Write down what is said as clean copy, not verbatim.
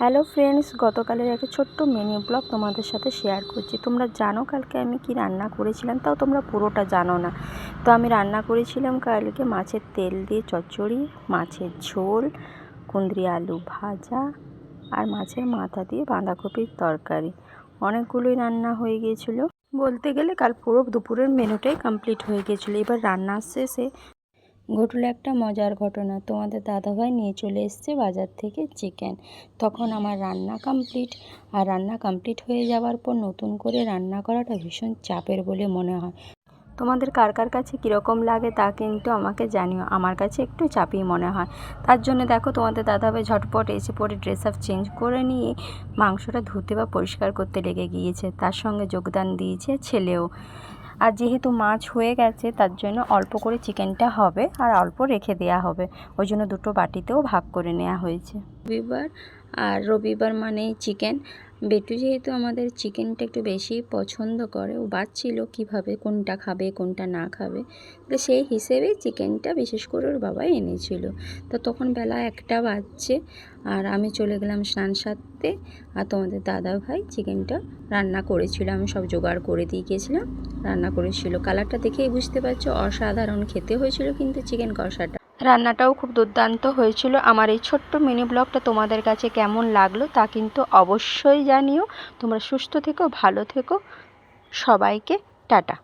Hello friends, গতকালের একটা ছোট্ট মিনি ব্লগ তোমাদের সাথে শেয়ার করছি। তোমরা জানো কালকে আমি কি রান্না করেছিলাম, তাও তোমরা পুরোটা জানো না। তো আমি রান্না করেছিলাম কালকে মাছের তেল দিয়ে চচ্চড়ি, মাছের ঝোল, কুঁদরি আলু ভাজা আর মাছের মাথা দিয়ে বাঁধাকপির তরকারি। অনেকগুলোই রান্না হয়ে গিয়েছিলো, বলতে গেলে কাল পুরো দুপুরের মেনুটাই কমপ্লিট হয়ে গিয়েছিলো। এবার রান্নার শেষে ঘটলো একটা মজার ঘটনা। তোমাদের দাদাভাই নিয়ে চলে এসছে বাজার থেকে চিকেন। তখন আমার রান্না কমপ্লিট, আর রান্না কমপ্লিট হয়ে যাওয়ার পর নতুন করে রান্না করাটা ভীষণ চাপের বলে মনে হয়। তোমাদের কার কার কাছে কীরকম লাগে তা কিন্তু আমাকে জানিও। আমার কাছে একটু চাপই মনে হয়। তার জন্য দেখো তোমাদের দাদাভাই ঝটপট এসে পরে ড্রেস আপ চেঞ্জ করে নিয়ে মাংসটা ধুতে বা পরিষ্কার করতে লেগে গিয়েছে। তার সঙ্গে যোগদান দিয়েছে ছেলেও। আর যেহেতু মাছ হয়ে গেছে তার জন্য অল্প করে চিকেনটা হবে আর অল্প রেখে দেওয়া হবে, ওই জন্য দুটো বাটিতেও ভাগ করে নেওয়া হয়েছে। রবিবার মানেই চিকেন। বেটু যেহেতু আমাদের চিকেনটা একটু বেশি পছন্দ করে, ও বাচ্ছিল কীভাবে কোনটা খাবে কোনটা না খাবে, তো সেই হিসেবেই চিকেনটা বিশেষ করে ওর বাবা এনেছিল। তো তখন বেলা 1টা বাজছে আর আমি চলে গেলাম স্নান সারতে, আর তোমাদের দাদাভাই চিকেনটা রান্না করেছিল। আমি সব জোগাড় করে দিয়ে গিয়েছিলাম, রান্না করেছিল। কালারটা দেখেই বুঝতে পারছো অসাধারণ খেতে হয়েছিল কিন্তু চিকেন কষাটা। রান্নাটাও খুব দুর্দান্ত হয়েছিল। আমার এই ছোট্ট মিনি ব্লগটা তোমাদের কাছে কেমন লাগলো তা কিন্তু অবশ্যই জানিও। তোমরা সুস্থ থেকো, ভালো থেকো, সবাইকে টাটা।